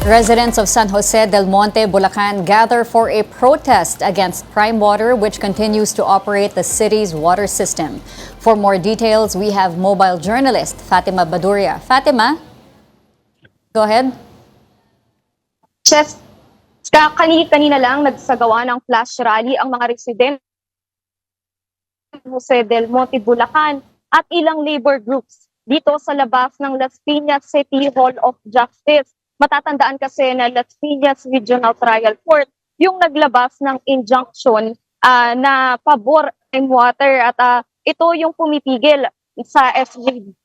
Residents of San Jose del Monte, Bulacan gather for a protest against Prime Water, which continues to operate the city's water system. For more details, we have mobile journalist Fatima Baduria. Fatima, go ahead. Chef, kanina lang nagsagawa ng flash rally ang mga residente ng Jose del Monte, Bulacan at ilang labor groups dito sa labas ng Las Piñas City Hall of Justice. Matatandaan kasi na Las Piñas Regional Trial Court yung naglabas ng injunction na pabor ng water at ito yung pumipigil sa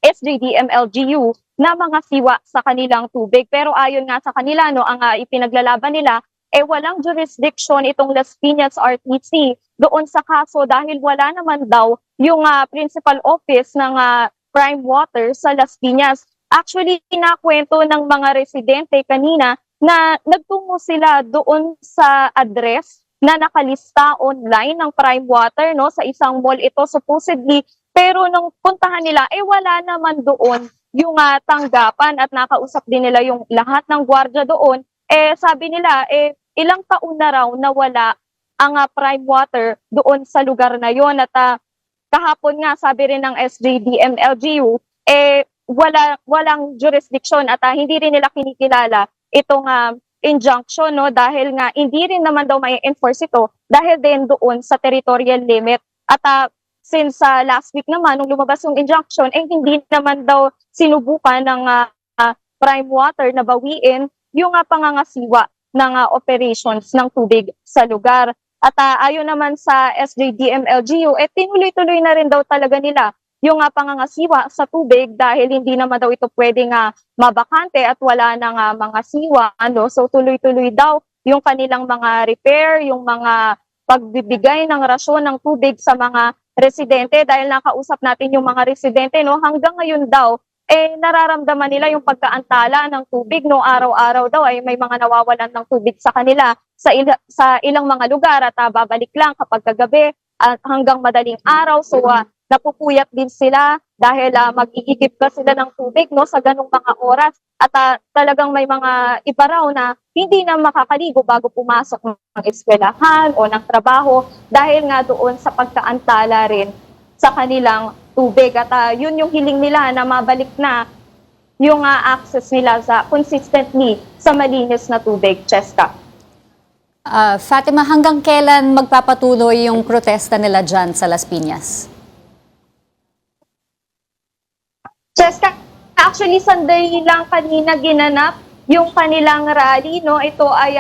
SJDM-LGU na mga siwa sa kanilang tubig. Pero ayon nga sa kanila, ang ipinaglalaban nila, walang jurisdiction itong Las Piñas RTC doon sa kaso dahil wala naman daw yung principal office ng Prime Water sa Las Piñas. Actually, kinakwento ng mga residente kanina na nagtungo sila doon sa address na nakalista online ng Prime Water sa isang mall ito supposedly. Pero nung puntahan nila, wala naman doon yung tanggapan at nakausap din nila yung lahat ng gwardiya doon. Sabi nila, ilang taon na raw na wala ang Prime Water doon sa lugar na yon. At kahapon nga, sabi rin ng SJDM-LGU, walang jurisdiction at hindi rin nila kinikilala itong injunction dahil nga hindi rin naman daw may enforce ito dahil din doon sa territorial limit. At since last week naman nung lumabas yung injunction, hindi naman daw sinubukan ng Prime Water na bawiin yung pangangasiwa ng operations ng tubig sa lugar. At ayon naman sa SJDM-LGU, tinuloy-tuloy na rin daw talaga nila yung pangangasiwa sa tubig dahil hindi naman daw ito pwedeng mabakante at wala nang mga siwa. So tuloy-tuloy daw yung kanilang mga repair, yung mga pagbibigay ng rasyon ng tubig sa mga residente dahil nakausap natin yung mga residente hanggang ngayon daw nararamdaman nila yung pagkaantala ng tubig araw-araw daw ay may mga nawawalan ng tubig sa kanila sa ilang mga lugar at babalik lang kapag kagabi at hanggang madaling araw. So napupuyat din sila dahil mag-iigib pa sila ng tubig sa ganung mga oras at talagang may mga iba raw na hindi na makakaligo bago pumasok ng eskwelahan o ng trabaho dahil nga doon sa pagkaantala rin sa kanilang tubig. At yun yung hiling nila na mabalik na yung access nila consistently sa malinis na tubig. Cheska. Fatima, hanggang kailan magpapatuloy yung protesta nila dyan sa Las Piñas? Cheska, actually sandali lang kanina ginanap yung kanilang rally. Ito ay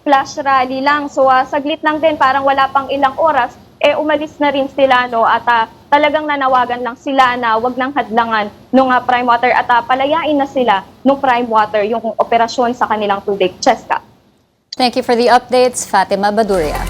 flash rally lang. So saglit lang din, parang wala pang ilang oras, umalis na rin sila at talagang nanawagan lang sila na wag nang hadlangan ng Prime Water at palayain na sila ng Prime Water yung operasyon sa kanilang tubig. Cheska. Thank you for the updates, Fatima Baduria.